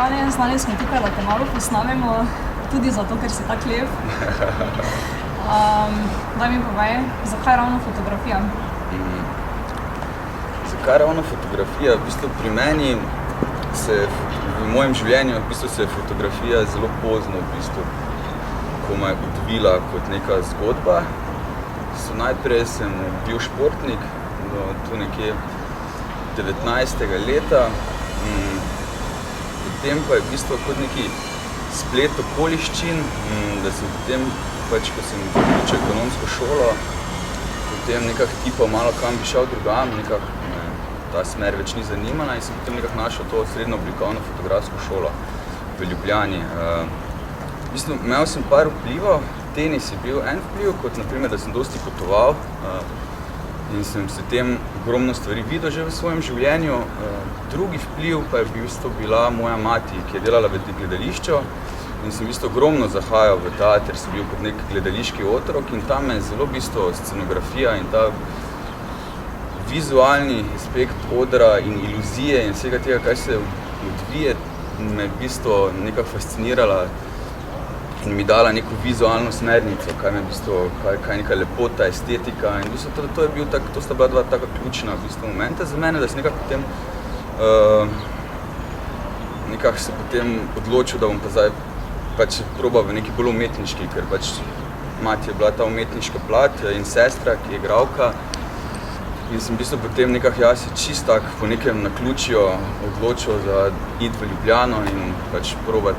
Jani, znali smo tukaj, da te malo posnamemo, tudi zato, ker si tak lep. Daj mi povej, zakaj ravno fotografija? Zakaj ravno fotografija? V bistvu pri meni v mojem življenju se je fotografija zelo pozno ko me je odvila kot neka zgodba. Najprej sem bil športnik tu nekje 19. leta. Potem pa je v bistvu kot neki splet okoliščin, da sem potem, ko sem zaključil ekonomsko šolo, potem nekako tipal malo kam bi šel drugam, nekako ta smer več ni zanimala in sem potem nekako našel to srednjo oblikovno fotografsko šolo v Ljubljani. V bistvu imel sem par vplivov, tenis je bil en vpliv, kot naprimer, da sem dosti potoval in sem se tem ogromno stvari videl že v svojem življenju. Drugi vpliv pa je v bistvu bila moja mati, ki je delala v gledališču in sem v bistvu ogromno zahajal v teater, sem bil kot nek gledališki otrok in tam je zelo v bistvu scenografija in ta vizualni aspekt odra in iluzije in vsega tega, kaj se odvije, me v bistvu nekako fascinirala in mi dala neko vizualno smernico, kaj je neka lepota, estetika in v bistvu to sta bila dva taka ključna v bistvu momenta za mene, da sem nekako potem nekako se potem odločil, da bom pa zdaj probal v neki bolj umetniški, ker mati je bila ta umetniška plat in sestra, ki je igralka. In sem v bistvu potem nekako jaz čist tak po nekem naključju odločil za iti v Ljubljano in probati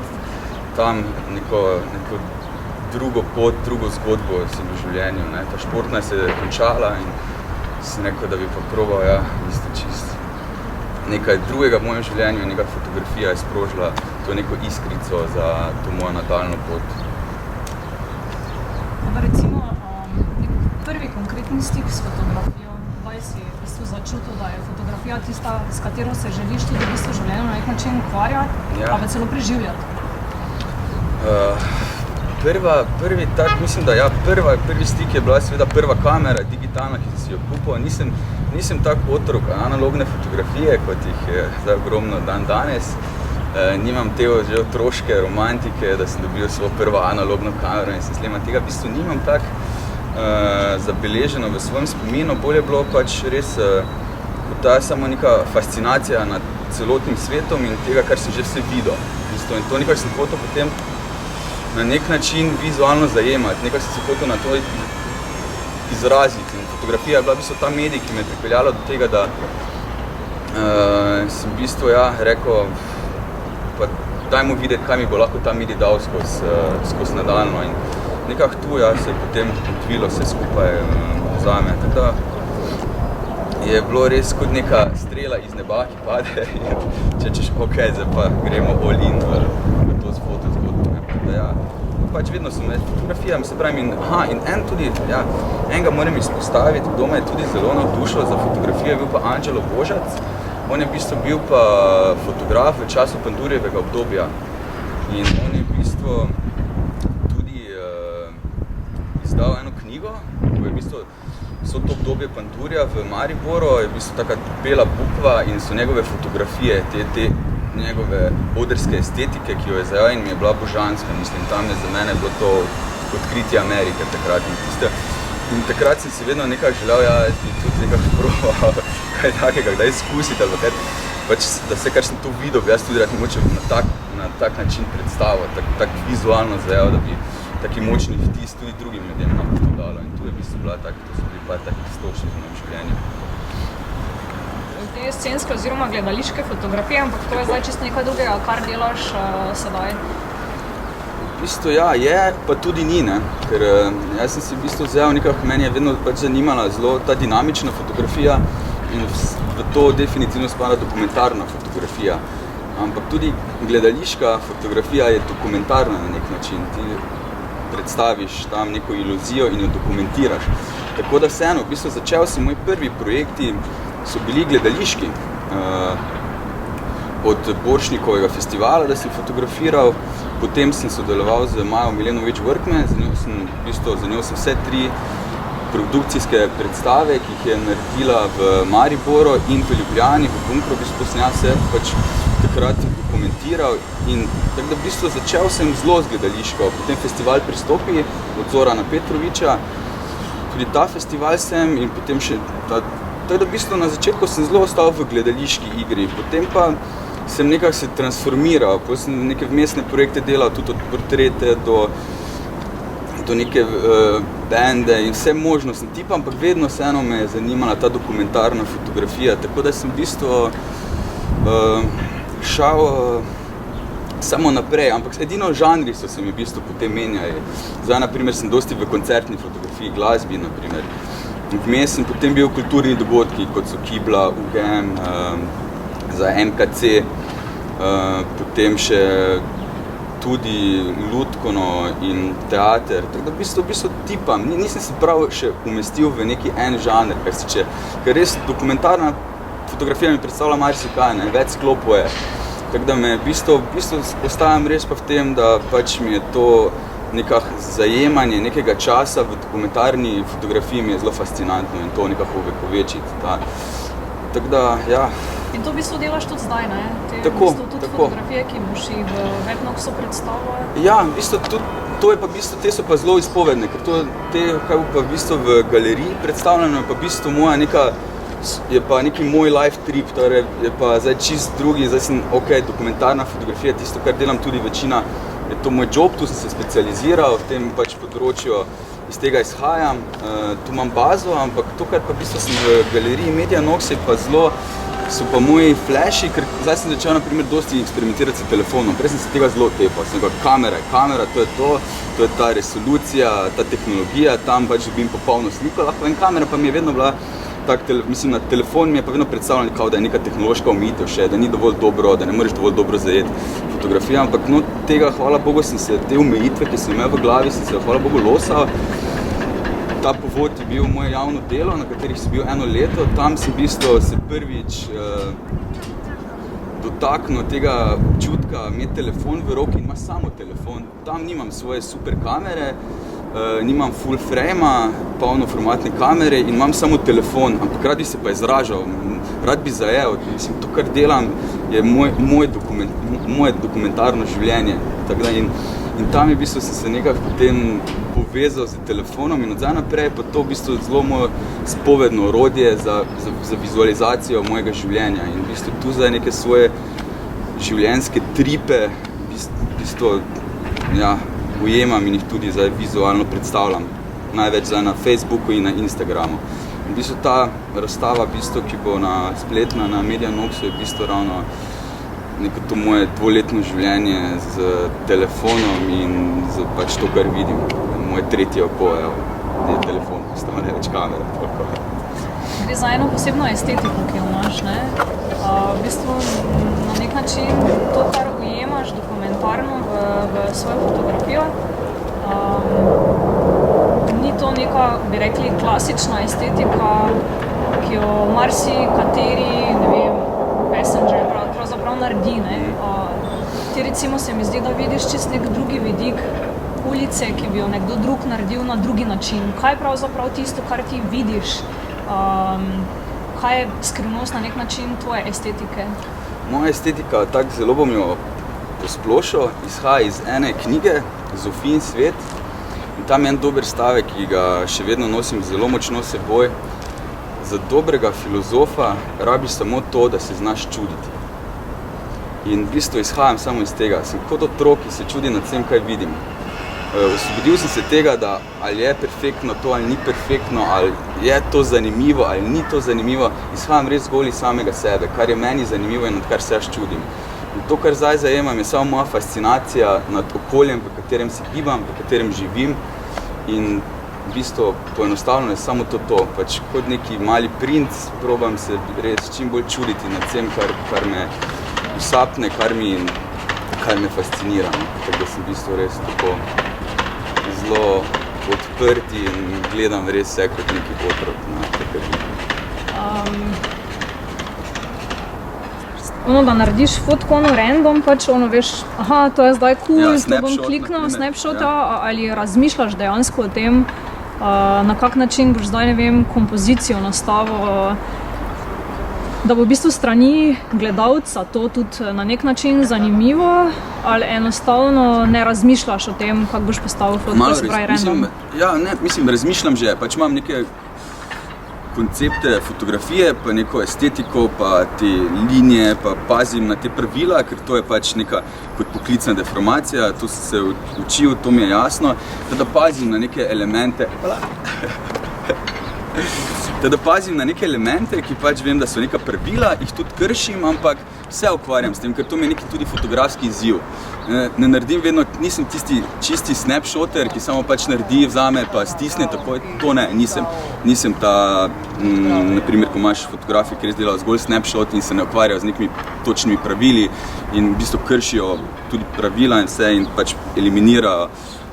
tam neko drugo pot, drugo zgodbo sem v življenju. Ta športna se je končala in sem rekel, da bi pa probal čist nekaj drugega v mojem življenju in neka fotografija je sprožila to neko iskrico za to mojo nadaljno pot. Recimo, prvi konkretni stik s fotografijo, kdaj si v bistvu začutil, da je fotografija tista, s katero se želiš tudi v bistvu življenju na nek način ukvarjati, pa celo preživljati? Prvi stik je bila seveda prva kamera, digitalna, ki si jo kupil. Nisem tak otrok analogne fotografije, kot jih je zdaj ogromno dan danes. Nimam te že otroške romantike, da sem dobil svojo prvo analogno kamero in se snemam. Tega v bistvu nimam tak zabeleženo v svojem spominu. Bolje je bilo res ta samo neka fascinacija nad celotnim svetom in tega, kar sem že vse videl. In to nekaj sem hotel potem na nek način vizualno zajemati, nekaj sem se hotel na to izraziti. In fotografija je bila v bistvu ta medij, ki me je pripeljala do tega, da sem v bistvu rekel, pa dajmo videti, kaj mi bo lahko ta medij dal skozi nadaljno. In nekako tu se je potem odvilo vse skupaj zame. Tako da je bilo res kot neka strela iz neba, ki pade in če češ, zdaj pa gremo all in v to fotozgodbo. Vedno sem fotografija, se pravi, in enega moram izpostaviti, kdo me je tudi zelo navdušil za fotografijo, je bil pa Anđelo Božac. On je v bistvu bil pa fotograf v času Pandurjevega obdobja in on je v bistvu tudi izdal eno knjigo, ko je v bistvu vso to obdobje Pandurja v Mariboru, je v bistvu taka bela bukva in so njegove fotografije, te njegove odrske estetike, ki jo je zajel in mi je bila božanska. Mislim, tam je za mene bilo to odkritje Amerike takrat. In takrat sem si vedno nekako želel, jaz bi tudi nekako probal kaj takega, kdaj izkusiti, ali da vse, kar sem tu videl, bi jaz tudi rad moče na tak način predstavil, tak vizualno zajel, da bi taki močni vtis tudi drugim ljudem nam to dalo. In tu je v bistvu bila to so bili par takih stočnih v mojem življenju. Te scenske oziroma gledališke fotografije, ampak to je zdaj čisto nekaj drugega, kar delaš sedaj? V bistvu je, pa tudi ni, ker jaz sem si v bistvu vzel nekako, meni je vedno zanimala zelo ta dinamična fotografija in v to definitivno spada dokumentarna fotografija. Ampak tudi gledališka fotografija je dokumentarna na nek način. Ti predstaviš tam neko iluzijo in jo dokumentiraš. Tako da vseeno, v bistvu začel sem, moji prvi projekti so bili gledališki. Od Borštnikovega festivala, da sem fotografiral, potem sem sodeloval z Majo Milenović Vrkme, za njo sem vse 3 produkcijske predstave, ki jih je naredila v Mariboru in v Ljubljani, v Bunkru, se pač takrat dokumentiral in tako da v bistvu začel sem zelo z gledališko, potem festival Pristopi od Zorana Petroviča, tudi ta festival sem in potem še tako da v bistvu na začetku sem zelo ostal v gledališki igri, potem pa sem nekako se transformiral, potem sem neke vmesne projekte delal, tudi od portrete do neke bende in vse možno sem tipal, ampak vedno vseeno me je zanimala ta dokumentarna fotografija, tako da sem v bistvu šel samo naprej, ampak edino žanri so se mi v bistvu potem menjali. Zdaj, na primer, sem dosti v koncertni fotografiji, glasbi, na primer. Vmes sem potem bil kulturni dogodki, kot so Kibla, UGM, za MKC, potem še tudi Lutkono in teater, tako da v bistvu tipam, nisem se prav še umestil v neki en žanr, ker res dokumentarna fotografija mi predstavlja marsikaj, več sklopov je, tako da me v bistvu ostajam res pa v tem, da pač mi je to nekako zajemanje nekega časa v dokumentarni fotografiji mi je zelo fascinantno in to nekako ovekovečiti, tako da, ja. In to v bistvu delaš tudi zdaj, ne? Tako. Fotografije, ki boš jih v Vetnoksu predstavljal? Ja, v bistvu te so pa zelo izpovedne, ker kaj bo pa v bistvu v galeriji predstavljeno, je pa v bistvu je pa neki moj life trip, torej je pa zdaj čist drugi, zdaj sem, dokumentarna fotografija, tisto, kar delam tudi večina, je to moj job, tu sem se specializiral v tem pač področju, iz tega izhajam, tu imam bazo, ampak to, kar pa v bistvu sem v galeriji Media Nox, so pa moji flashi, ker zdaj sem začel, na primer, dosti eksperimentirati s telefonom. Prej sem se tega zelo tepal. Sem rekel, kamera, to je ta resolucija, ta tehnologija, tam pač dobim popolno sliko, lahko in kamera pa mi je vedno bila na telefon mi je pa vedno predstavljeno, da je neka tehnološka omejitev še, da ni dovolj dobro, da ne moreš dovolj dobro zajeti fotografijo, ampak tega, hvala Bogu, te omejitve, ki sem imel v glavi, sem se, hvala Bogu, losal. Ta povod je bil moje javno delo, na katerih sem bil 1 leto. Tam sem v bistvu se prvič dotaknil tega občutka, imeti telefon v roki in imaš samo telefon. Tam nimam svoje super kamere, nimam full frame-a, polnoformatne kamere in imam samo telefon, ampak rad bi se pa izražal, rad bi zajel. Mislim, to, kar delam, je moje dokumentarno življenje. In tam je v bistvu sem se nekako potem povezal z telefonom in od zdaj naprej pa to v bistvu zelo moje spovedno orodje za vizualizacijo mojega življenja in v bistvu tu zdaj neke svoje življenjske tripe v bistvu, ujemam in jih tudi zdaj vizualno predstavljam. Največ zdaj na Facebooku in na Instagramu. In v bistvu ta razstava, ki bo spletna na Media Noxu, je v bistvu ravno neko to moje 2-letno življenje z telefonom in z pač to, kar vidim. Moje tretje oko, je telefon, postal ne več kamera. Gre za eno posebno estetiko, ki jo imaš, ne? V bistvu na nek način to, kar ujemaš dokumentarno v svojo fotografijo, ni to neka, bi rekli, klasična estetika, ki jo marsikateri, Messenger pravzaprav naredi, ne. Ti recimo se mi zdi, da vidiš čist nek drugi vidik ulice, ki bi jo nekdo drug naredil na drugi način. Kaj je pravzaprav tisto, kar ti vidiš? Kaj je skrivnost na nek način tvoje estetike? Moja estetika, tako zelo bom jo posplošil, izhaja iz ene knjige, Zofijin svet. In tam je en dober stavek, ki ga še vedno nosim zelo močno s seboj. Za dobrega filozofa rabiš samo to, da se znaš čuditi. In v bistvu izhajam samo iz tega. Sem kot otrok, ki se čudi nad vsem, kaj vidim. Osvobodil sem se tega, da ali je perfektno to, ali ni perfektno, ali je to zanimivo, ali ni to zanimivo. Izhajam res zgolj iz samega sebe, kar je meni zanimivo in nad kar se jaz čudim. In to, kar zdaj zajemam, je samo moja fascinacija nad okoljem, v katerem se gibam, v katerem živim. In v bistvu poenostavljeno je samo to, pač kot neki mali princ, probam se res čim bolj čuditi nad vsem, kar me usapne, kar me fascinira. Tako da sem v bistvu res tako zelo odprti in gledam res vse kot neki otrok. Da narediš fotko random, pač veš, to je zdaj cool, to bom kliknil, snapshota, ali razmišljaš dejansko o tem, na kak način boš zdaj, ne vem, kompozicijo nastavil, da bo v bistvu strani gledalca to tudi na nek način zanimivo, ali enostavno ne razmišljaš o tem, kako boš postavil fotko, se pravi random? Razmišljam že, pač imam neke koncepte fotografije, pa neko estetiko, pa te linije, pa pazim na te pravila, ker to je pač neka kot poklicna deformacija, to sem se učil, to mi je jasno, da pazim na neke elemente. Da pazim na neke elemente, ki pač vem, da so neka pravila, jih tudi kršim, ampak se ukvarjam s tem, ker to mi je neki tudi fotografski izziv. Ne naredim vedno, nisem tisti čisti snapshoter, ki samo pač naredi, vzame pa stisne takoj, to ne, nisem ta, naprimer, ko imaš fotografije, ki res delajo zgolj snapshot in se ne ukvarjajo z nekimi točnimi pravili in v bistvu kršijo tudi pravila in vse in pač eliminirajo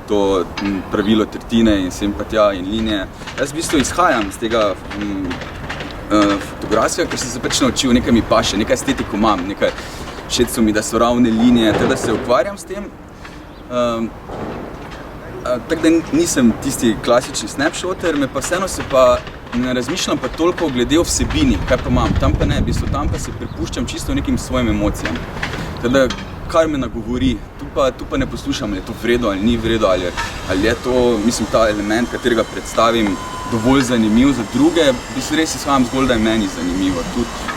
to pravilo tretjine in sem pa tja in linije. Jaz v bistvu izhajam z tega fotografskega, ker sem se pač naučil, nekaj mi paše, nekaj estetiko imam, nekaj všeč so mi, da so ravne linije, tako da se ukvarjam s tem. Tako da nisem tisti klasični snapshoter, me pa vseeno se pa ne razmišljam pa toliko glede o vsebini, kaj pa imam, tam pa ne, v bistvu tam pa se prepuščam čisto nekim svojim emocijam. Tako da kar me nagovori, tu pa ne poslušam, ali je to vredo ali ni vredo, ali je to, mislim, ta element, katerega predstavim, dovolj zanimiv za druge, v bistvu res izhajam zgolj, da je meni zanimivo.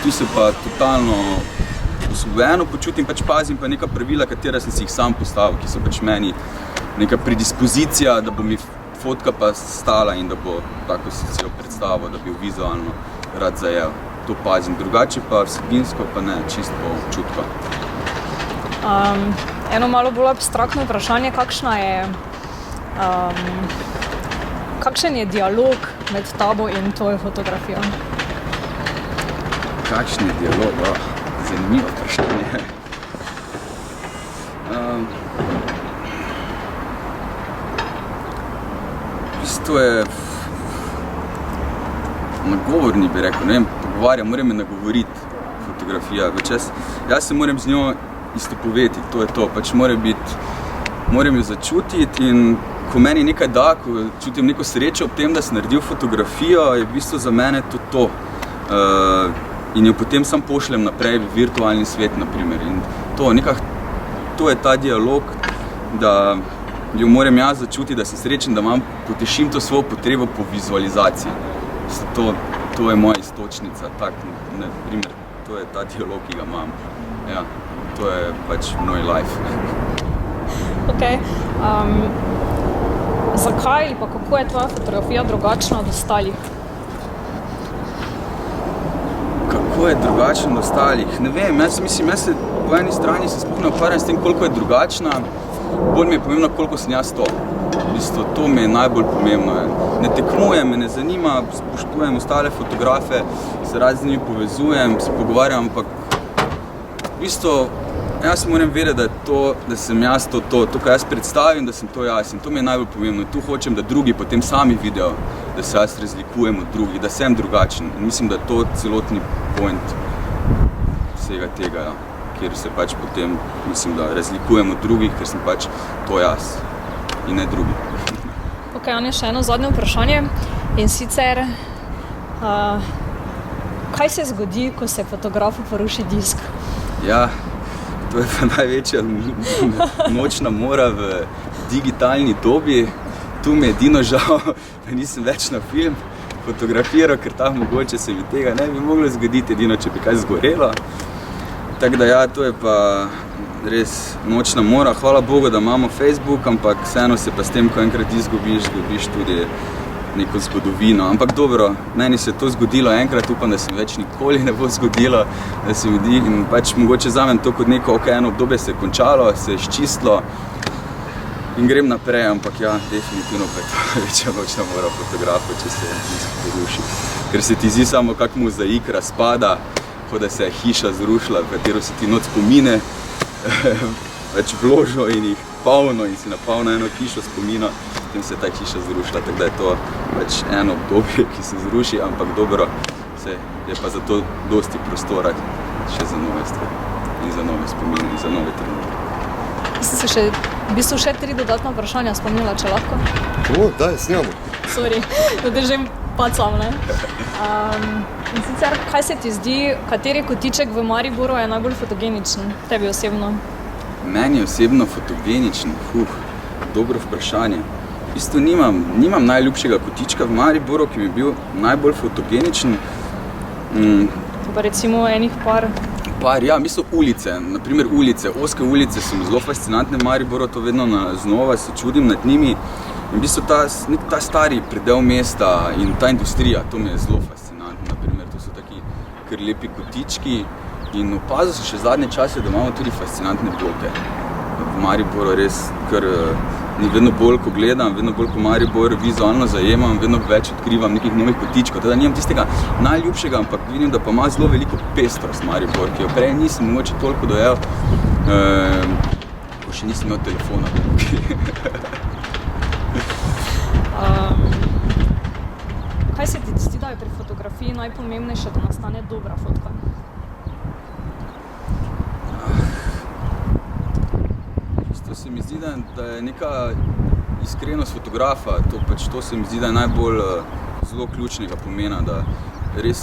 Tu se pa totalno osvobojeno počutim, pač pazim pa neka pravila, katera sem si jih sam postavil, ki so pač meni neka predispozicija, da bo mi fotka pa stala in da bo tako si jo predstavil, da bi jo vizualno rad zajel. To pazim, drugače pa vsebinsko pa ne, čisto po občutku. Eno malo bolj abstraktno vprašanje, kakšen je dialog med tabo in tvojo fotografijo? Kakšen je dialog? Zanimivo vprašanje. V bistvu je nagovorni, bi rekel, ne vem, pogovarjam, moram me nagovoriti fotografija. Jaz se moram z njo istopoveti, to je to, pač moram jo začutiti in ko meni nekaj da, ko čutim neko srečo ob tem, da sem naredil fotografijo, je v bistvu za mene to. In jo potem sam pošljem naprej v virtualni svet, naprimer. In to je ta dialog, da jo moram jaz začutiti, da sem srečen, da potešim to svojo potrebo po vizualizaciji. To je moja istočnica, tak, naprimer, to je ta dialog, ki ga imam. Ja. To je pač moj life. Ok. Zakaj ali pa kako je tvoja fotografija drugačna od ostalih? Kako je drugačna od ostalih? Ne vem, jaz se po eni strani se sploh ne ukvarjam s tem, koliko je drugačna. Bolj mi je pomembno, koliko sem jaz to. V bistvu, to mi je najbolj pomembno. Ne tekmujem, me ne zanima, spoštujem ostale fotografe, se rad z njimi povezujem, se pogovarjam, ampak v bistvu jaz moram vedeti, da sem jaz to, kar jaz predstavim, da sem to jaz in to mi je najbolj pomembno. Tu hočem, da drugi potem sami vidijo, da se jaz razlikujem od drugih, da sem drugačen. In mislim, da je to celotni point vsega tega, kjer se pač potem, mislim, da razlikujem od drugih, ker sem pač to jaz in ne drugi. Ok, Anja, še eno zadnje vprašanje in sicer, kaj se zgodi, ko se fotografu poruši disk? Ja, to je pa največja nočna mora v digitalni dobi. Tu mi je edino žal, da nisem več na film fotografiral, ker tam mogoče se mi tega ne bi moglo zgoditi, edino če bi kaj zgorelo. Tako da ja, to je pa res nočna mora. Hvala Bogu, da imamo Facebook, ampak vseeno se pa s tem, ko enkrat izgubiš tudi neko zgodovino. Ampak dobro, meni se je to zgodilo enkrat, upam, da se mi več nikoli ne bo zgodilo, da se mi di in pač mogoče vzamem to kot neko, eno obdobje se je končalo, se je izčistilo in grem naprej, ampak ja, definitivno pa je to večja nočna mora fotografu, če se disk poruši. Ker se ti zdi samo kak mozaik razpada, kot da se je hiša zrušila, v katero se ti noč spomine več vložil in jih polno in si napolno eno hišo spomina, potem se je ta hiša zrušila, tako da je to pač eno obdobje, ki se zruši, ampak dobro, je pa zato dosti prostora še za nove stvari in za nove spomine in za nove trenutke. Se še V bistvu še 3 dodatna vprašanja spomnila, če lahko. Daj, snijamo. Sorry, da držim pacam, ne? In sicer, kaj se ti zdi, kateri kotiček v Mariboru je najbolj fotogeničen, tebi osebno? Meni osebno fotogeničen? Dobro vprašanje. V bistvu nimam najljubšega kotička v Mariboru, ki bi bil najbolj fotogeničen. Pa recimo enih par. Ja, mislim ulice, naprimer ulice, ozke ulice so mi zelo fascinantne v Mariboru, to vedno znova se čudim nad njimi. In v bistvu ta stari predel mesta in ta industrija, to mi je zelo fascinantno, naprimer, to so taki kar lepi kotički. In opazil sem še zadnje čase, da imamo tudi fascinantne bloke. V Mariboru res kar vedno bolj, ko gledam, vedno bolj po Mariboru vizualno zajemam, vedno več odkrivam nekih novih kotičkov. Teda nimam tistega najljubšega, ampak vidim, da pa ima zelo veliko pestrost Maribor, ki jo prej nisem mogoče toliko dojel, ko še nisem imel telefona. Kaj se ti zdi, da je pri fotografiji najpomembnejše, da nastane dobra fotka? To se mi zdi, da je neka iskrenost fotografa, to se mi zdi, da je najbolj zelo ključnega pomena, da res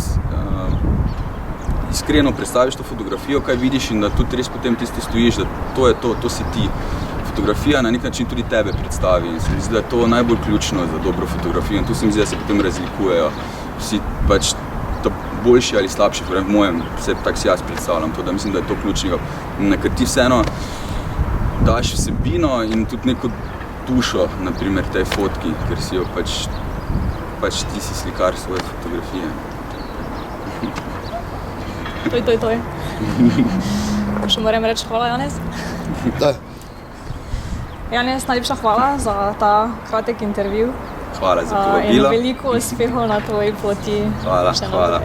iskreno predstaviš to fotografijo, kaj vidiš in da tudi res potem tisto stojiš, da to je to si ti. Fotografija na nek način tudi tebe predstavi in se mi zdi, da je to najbolj ključno za dobro fotografijo in tu se mi zdi, da se potem razlikujejo vsi pač boljši ali slabši, v mojem, tako si jaz predstavljam to, da mislim, da je to ključnega, ker ti vseeno daš vsebino in tudi neko dušo, naprimer, tej fotki, ker si jo pač ti si slikar svoje fotografije. Toj. Še moram reči hvala, Janez. Da. Janez, najlepša hvala za ta kratek intervju. Hvala za povabilo. In veliko uspehov na tvoji poti. Hvala.